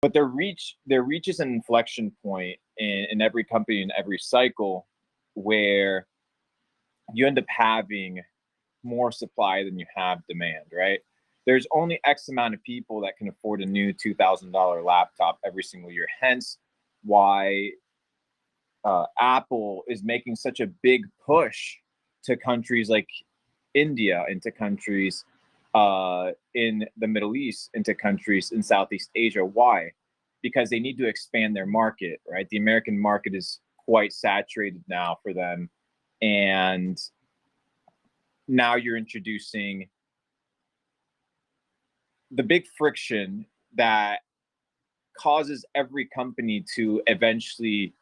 but there reaches an inflection point in every company, in every cycle, where you end up having more supply than you have demand, right? There's only X amount of people that can afford a new $2,000 laptop every single year. Hence why Apple is making such a big push to countries like India, into countries in the Middle East, into countries in Southeast Asia. Why? Because they need to expand their market, right? The American market is quite saturated now for them. And now you're introducing the big friction that causes every company to eventually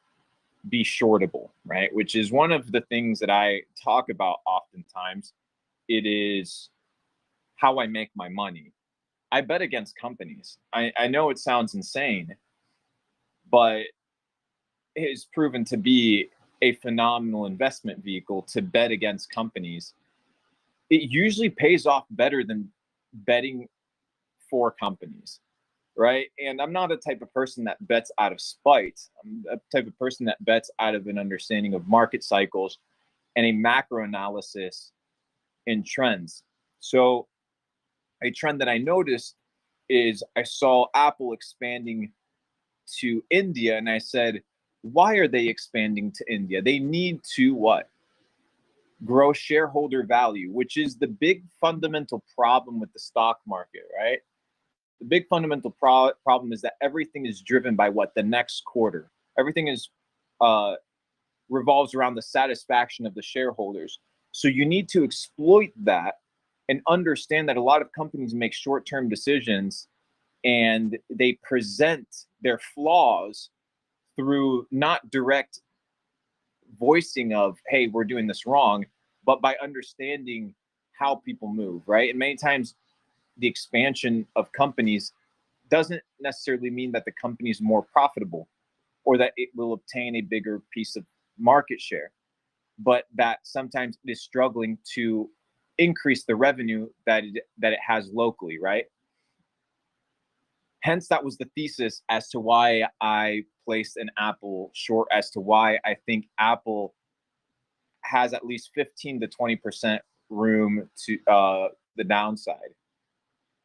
be shortable, right? Which is one of the things that I talk about oftentimes. It is how I make my money. I bet against companies. I know it sounds insane, but it has proven to be a phenomenal investment vehicle to bet against companies. It usually pays off better than betting for companies, right? And I'm not a type of person that bets out of spite. I'm a type of person that bets out of an understanding of market cycles and a macro analysis in trends. So a trend that I noticed is I saw Apple expanding to India, and I said, why are they expanding to India? They need to what? Grow shareholder value, which is the big fundamental problem with the stock market, right? The big fundamental problem is that everything is driven by what? The next quarter. Everything is revolves around the satisfaction of the shareholders. So you need to exploit that and understand that a lot of companies make short-term decisions and they present their flaws through not direct voicing of, hey, we're doing this wrong, but by understanding how people move, right? And many times the expansion of companies doesn't necessarily mean that the company is more profitable or that it will obtain a bigger piece of market share, but that sometimes it is struggling to increase the revenue that it has locally, right? Hence, that was the thesis as to why I placed an Apple short, as to why I think Apple has at least 15 to 20% room to the downside.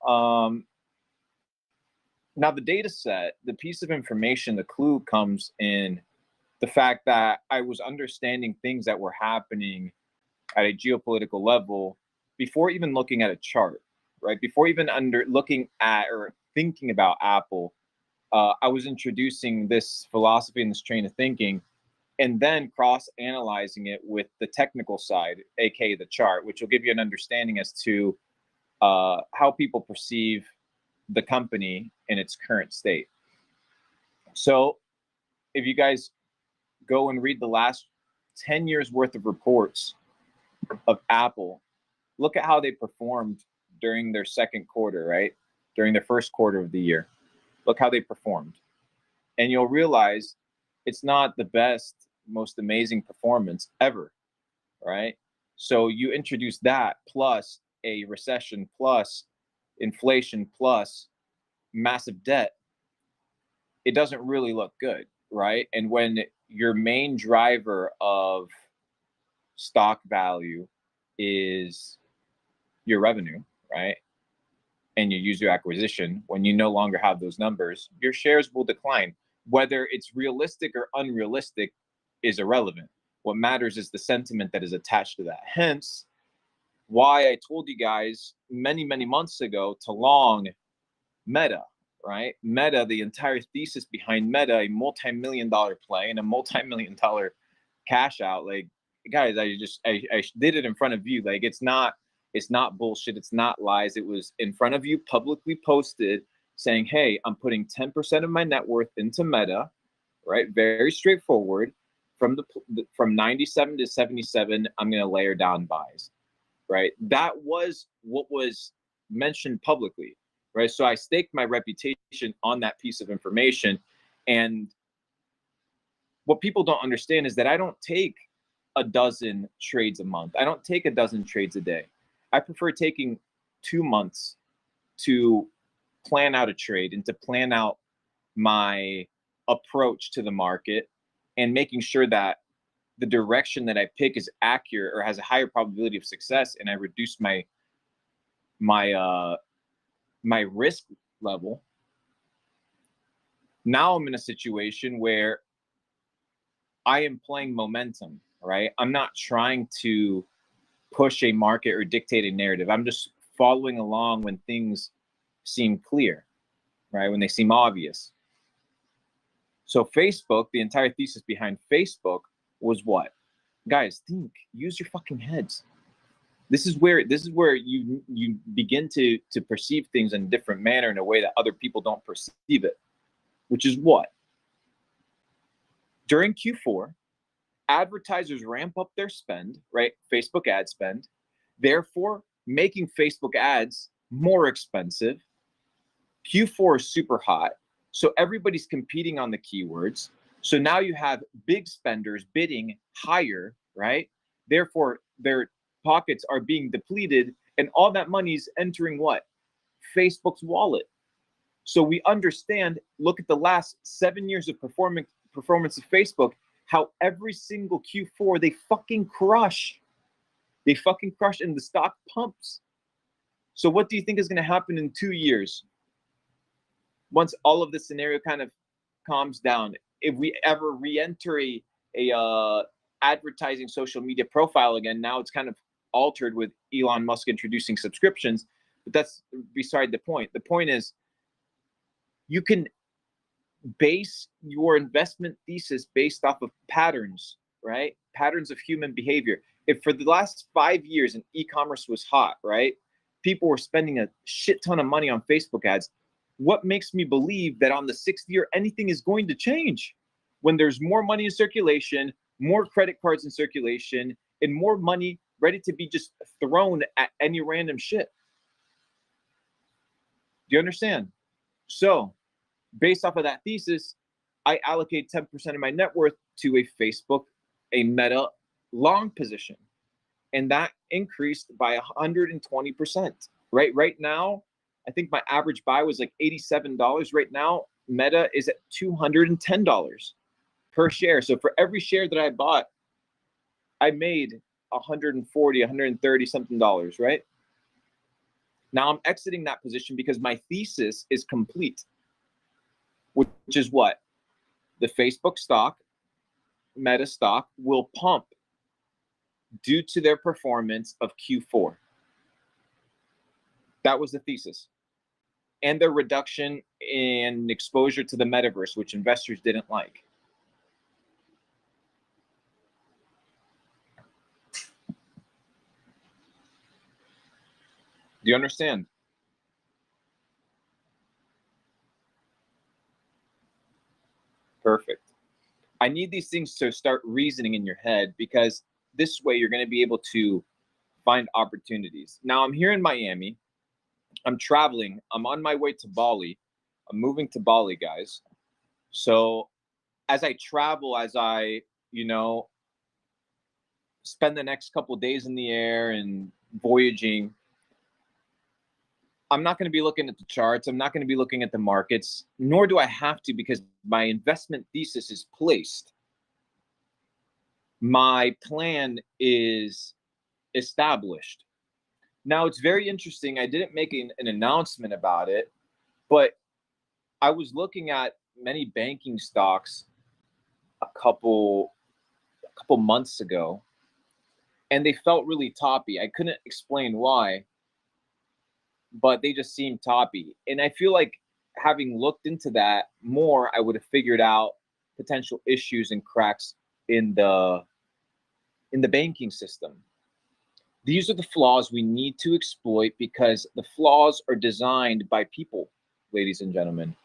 Now, the data set, the piece of information, the clue comes in the fact that I was understanding things that were happening at a geopolitical level before even looking at a chart, right? Before even looking at or thinking about Apple, I was introducing this philosophy and this train of thinking, and then cross-analyzing it with the technical side, aka the chart, which will give you an understanding as to how people perceive the company in its current state. So if you guys go and read the last 10 years worth of reports of Apple, look at how they performed during their second quarter, right? During the first quarter of the year. Look how they performed. And you'll realize it's not the best, most amazing performance ever, right? So you introduce that plus a recession, plus inflation, plus massive debt, it doesn't really look good, right? And when your main driver of stock value is your revenue, right? And your user acquisition, when you no longer have those numbers, your shares will decline. Whether it's realistic or unrealistic is irrelevant. What matters is the sentiment that is attached to that. Hence, why I told you guys many, many months ago to long Meta, right? Meta, the entire thesis behind Meta, a multi-million-dollar play and a multi-million-dollar cash out. Like, guys, I did it in front of you. Like, it's not bullshit. It's not lies. It was in front of you, publicly posted, saying, hey, I'm putting 10% of my net worth into Meta, right? Very straightforward. From 97 to 77, I'm going to layer down buys, right? That was what was mentioned publicly, right? So I staked my reputation on that piece of information. And what people don't understand is that I don't take a dozen trades a month. I don't take a dozen trades a day. I prefer taking 2 months to plan out a trade and to plan out my approach to the market and making sure that the direction that I pick is accurate or has a higher probability of success, and I reduce my risk level. Now I'm in a situation where I am playing momentum, right? I'm not trying to push a market or dictate a narrative. I'm just following along when things seem clear, right? When they seem obvious. So Facebook, the entire thesis behind Facebook was what? Guys, think, use your fucking heads. This is where you begin to perceive things in a different manner, in a way that other people don't perceive it, which is what? During Q4, advertisers ramp up their spend, right? Facebook ad spend, therefore making Facebook ads more expensive. Q4 is super hot, so everybody's competing on the keywords. So now you have big spenders bidding higher, right? Therefore, their pockets are being depleted, and all that money is entering what? Facebook's wallet. So we understand, look at the last 7 years of performance of Facebook, how every single Q4 they fucking crush. They fucking crush, and the stock pumps. So what do you think is going to happen in 2 years? Once all of this scenario kind of calms down, if we ever re-enter a advertising social media profile again, now it's kind of altered with Elon Musk introducing subscriptions, but that's beside the point. The point is, you can base your investment thesis based off of patterns, right? Patterns of human behavior. If for the last 5 years and e-commerce was hot, right? People were spending a shit ton of money on Facebook ads. What makes me believe that on the 6th year, anything is going to change? When there's more money in circulation, more credit cards in circulation, and more money ready to be just thrown at any random shit. Do you understand? So, based off of that thesis, I allocate 10% of my net worth to a Facebook, a Meta long position. And that increased by 120%. Right now, I think my average buy was like $87. Right now, Meta is at $210 per share. So for every share that I bought, I made 140, 130 something dollars, right? Now I'm exiting that position because my thesis is complete, which is what? The Facebook stock, Meta stock, will pump due to their performance of Q4. That was the thesis. And their reduction in exposure to the metaverse, which investors didn't like. Do you understand? Perfect. I need these things to start reasoning in your head, because this way you're going to be able to find opportunities. Now I'm here in Miami. I'm traveling. I'm on my way to Bali. I'm moving to Bali, guys. So as I travel, as I, spend the next couple of days in the air and voyaging, I'm not going to be looking at the charts. I'm not going to be looking at the markets, nor do I have to, because my investment thesis is placed. My plan is established. Now, it's very interesting. I didn't make an announcement about it, but I was looking at many banking stocks a couple months ago, and they felt really toppy. I couldn't explain why, but they just seemed toppy. And I feel like, having looked into that more, I would have figured out potential issues and cracks in the banking system. These are the flaws we need to exploit, because the flaws are designed by people, ladies and gentlemen.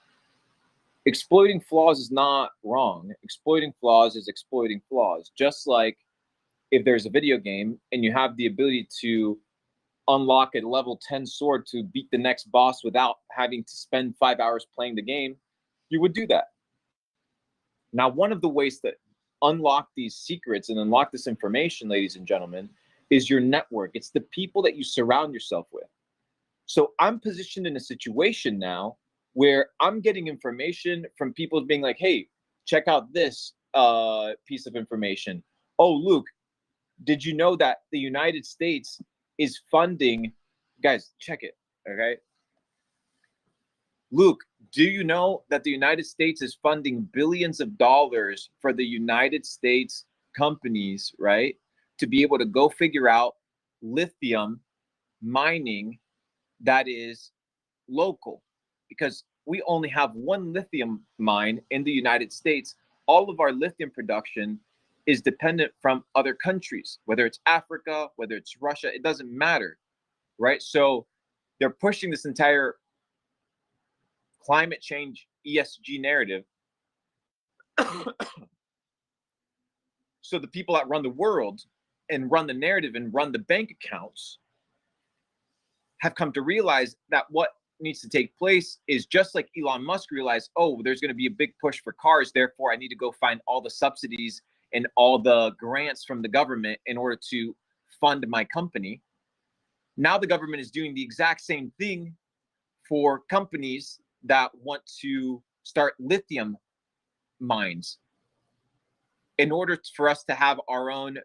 Exploiting flaws is not wrong. Exploiting flaws is exploiting flaws. Just like if there's a video game and you have the ability to unlock a level 10 sword to beat the next boss without having to spend 5 hours playing the game, you would do that. Now, one of the ways to unlock these secrets and unlock this information, ladies and gentlemen, is your network. It's the people that you surround yourself with. So I'm positioned in a situation now where I'm getting information from people being like, hey, check out this piece of information. Oh, Luke, did you know that the United States is funding, guys, check it, okay? Luke, do you know that the United States is funding billions of dollars for the United States companies, right, to be able to go figure out lithium mining that is local? Because we only have one lithium mine in the United States. All of our lithium production is dependent from other countries, whether it's Africa, whether it's Russia, it doesn't matter, right? So they're pushing this entire climate change ESG narrative. So the people that run the world and run the narrative and run the bank accounts have come to realize that what needs to take place is just like Elon Musk realized, oh, there's going to be a big push for cars. Therefore, I need to go find all the subsidies and all the grants from the government in order to fund my company. Now the government is doing the exact same thing for companies that want to start lithium mines in order for us to have our own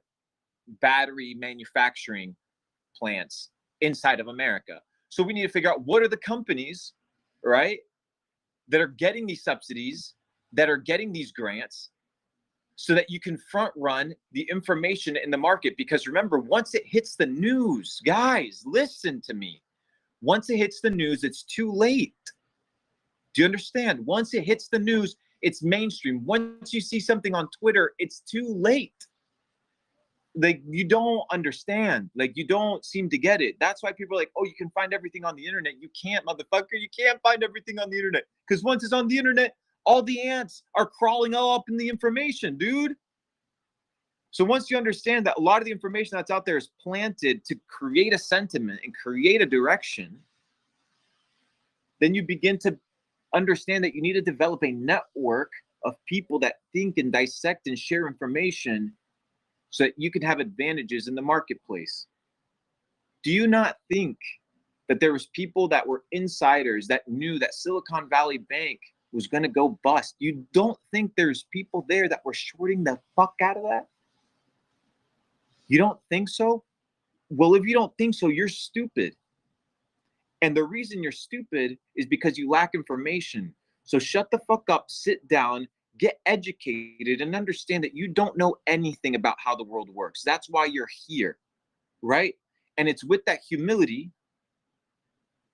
battery manufacturing plants inside of America. So we need to figure out what are the companies, right, that are getting these subsidies, that are getting these grants, so that you can front run the information in the market. Because remember, once it hits the news, guys, listen to me. Once it hits the news, it's too late. Do you understand? Once it hits the news, it's mainstream. Once you see something on Twitter, it's too late. Like, you don't understand. Like, you don't seem to get it. That's why people are like, oh, you can find everything on the internet. You can't, motherfucker. You can't find everything on the internet. Because once it's on the internet, all the ants are crawling all up in the information, dude. So once you understand that a lot of the information that's out there is planted to create a sentiment and create a direction, then you begin to understand that you need to develop a network of people that think and dissect and share information so that you can have advantages in the marketplace. Do you not think that there was people that were insiders that knew that Silicon Valley Bank was going to go bust? You don't think there's people there that were shorting the fuck out of that? You don't think so? Well, if you don't think so, you're stupid. And the reason you're stupid is because you lack information. So shut the fuck up, sit down, get educated, and understand that you don't know anything about how the world works. That's why you're here, right? And it's with that humility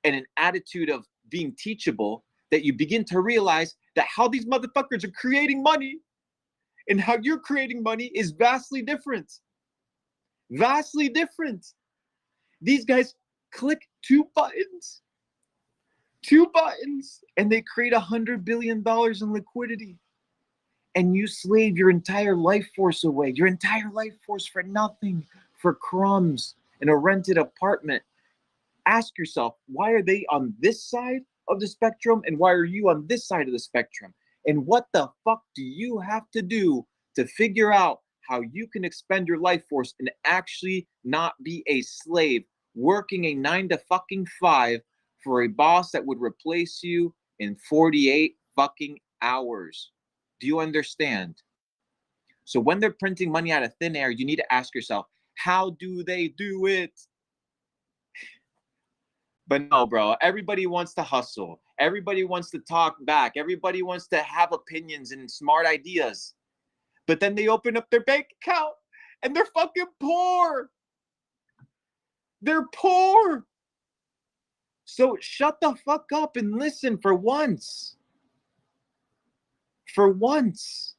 and an attitude of being teachable that you begin to realize that how these motherfuckers are creating money and how you're creating money is vastly different. Vastly different. These guys click two buttons, and they create $100 billion in liquidity. And you slave your entire life force away, your entire life force for nothing, for crumbs in a rented apartment. Ask yourself, why are they on this side of the spectrum and why are you on this side of the spectrum? And what the fuck do you have to do to figure out how you can expend your life force and actually not be a slave working a 9 to 5 for a boss that would replace you in 48 fucking hours? Do you understand? So when they're printing money out of thin air, you need to ask yourself, how do they do it? But no, bro, everybody wants to hustle. Everybody wants to talk back. Everybody wants to have opinions and smart ideas. But then they open up their bank account and they're fucking poor. They're poor. So shut the fuck up and listen for once. For once.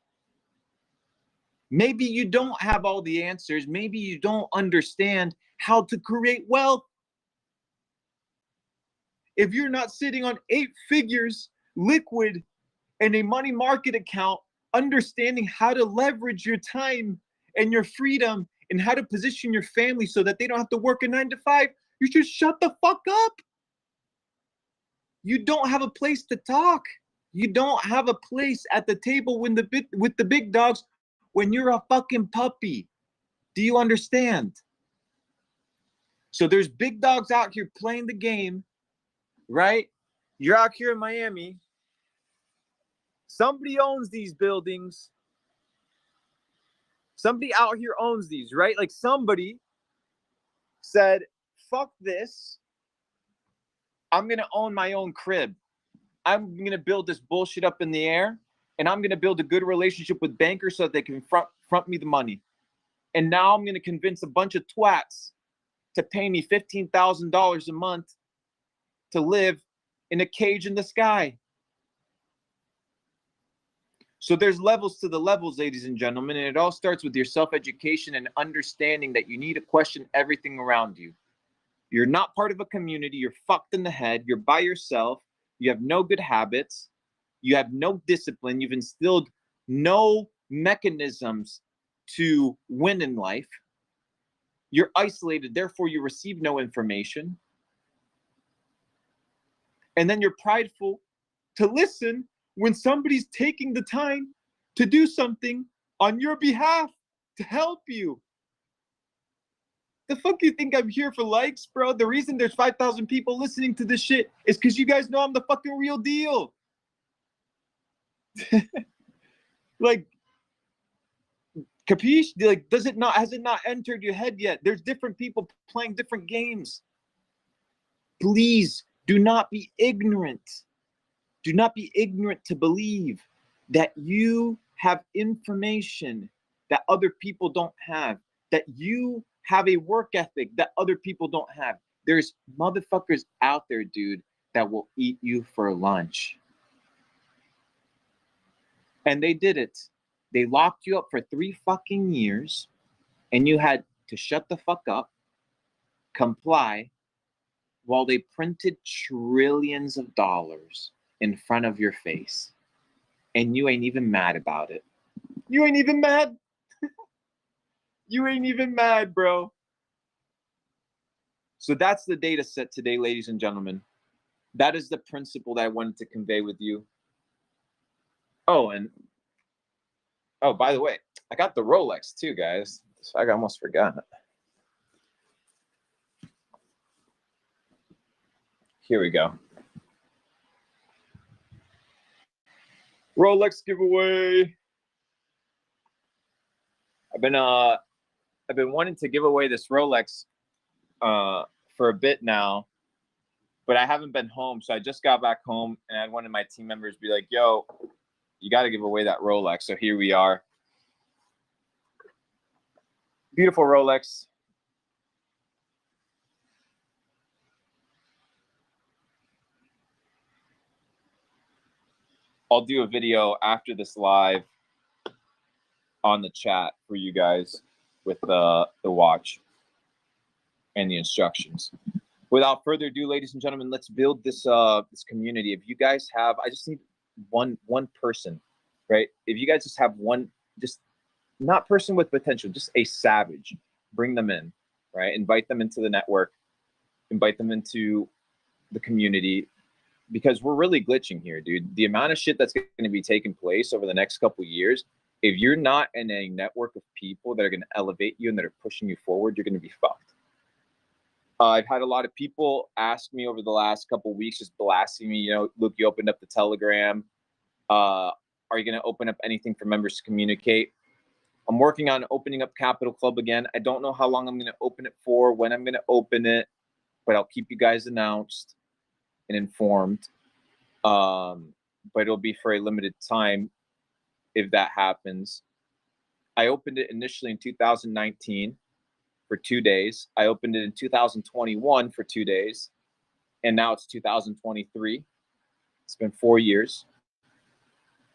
Maybe you don't have all the answers. Maybe you don't understand how to create wealth. If you're not sitting on 8 figures liquid in a money market account, understanding how to leverage your time and your freedom and how to position your family so that they don't have to work a 9 to 5, you should shut the fuck up. You don't have a place to talk. You don't have a place at the table with the big dogs when you're a fucking puppy. Do you understand? So there's big dogs out here playing the game, right? You're out here in Miami. Somebody owns these buildings. Somebody out here owns these, right? Like somebody said, fuck this. I'm going to own my own crib. I'm going to build this bullshit up in the air, and I'm going to build a good relationship with bankers so that they can front me the money. And now I'm going to convince a bunch of twats to pay me $15,000 a month to live in a cage in the sky. So there's levels to the levels, ladies and gentlemen, and it all starts with your self-education and understanding that you need to question everything around you. You're not part of a community. You're fucked in the head. You're by yourself. You have no good habits. You have no discipline. You've instilled no mechanisms to win in life. You're isolated, therefore you receive no information. And then you're prideful to listen when somebody's taking the time to do something on your behalf to help you. The fuck you think I'm here for likes, bro? The reason there's 5,000 people listening to this shit is because you guys know I'm the fucking real deal. Like, capiche? Like, has it not entered your head yet? There's different people playing different games. Please do not be ignorant. Do not be ignorant to believe that you have information that other people don't have, that you have a work ethic that other people don't have. There's motherfuckers out there, dude, that will eat you for lunch. And they did it. They locked you up for 3 fucking years, and you had to shut the fuck up, comply, while they printed trillions of dollars in front of your face. And you ain't even mad about it. You ain't even mad. You ain't even mad, bro. So that's the data set today, ladies and gentlemen. That is the principle that I wanted to convey with you. Oh, by the way, I got the Rolex too, guys. So I almost forgot. Here we go. Rolex giveaway. I've been wanting to give away this Rolex for a bit now, but I haven't been home. So I just got back home, and I had one of my team members be like, yo, you got to give away that Rolex. So here we are. Beautiful Rolex. I'll do a video after this live on the chat for you guys with the watch and the instructions. Without further ado, ladies and gentlemen, let's build this this community. If you guys have, I just need one person, right? If you guys just have one, just not person with potential, just a savage, bring them in, right? Invite them into the network, invite them into the community, because we're really glitching here, dude. The amount of shit that's going to be taking place over the next couple of years, if you're not in a network of people that are going to elevate you and that are pushing you forward, you're going to be fucked. I've had a lot of people ask me over the last couple of weeks, just blasting me, you know, Luke, you opened up the Telegram. Are you going to open up anything for members to communicate? I'm working on opening up Capital Club again. I don't know how long I'm going to open it for, when I'm going to open it, but I'll keep you guys announced and informed. But it'll be for a limited time if that happens. I opened it initially in 2019 for 2 days. I opened it in 2021 for 2 days, and now it's 2023. It's been 4 years.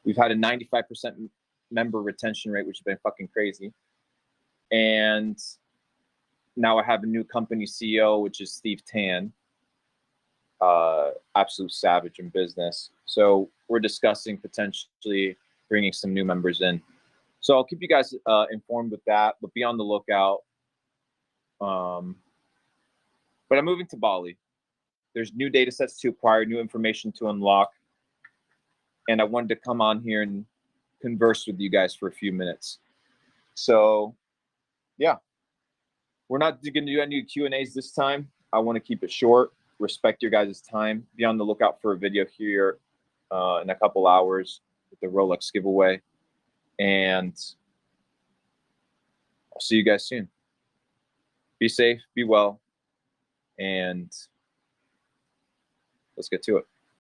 We've had a 95% member retention rate, which has been fucking crazy. And now I have a new company CEO, which is Steve Tan. Absolute savage in business. So we're discussing potentially bringing some new members in. So I'll keep you guys informed with that, but be on the lookout. But I'm moving to Bali. There's new data sets to acquire, new information to unlock. And I wanted to come on here and converse with you guys for a few minutes. So yeah, we're not going to do any Q&As this time. I want to keep it short. respect your guys' time. Be on the lookout for a video here in a couple hours with the Rolex giveaway. And I'll see you guys soon. Be safe, be well, and let's get to it.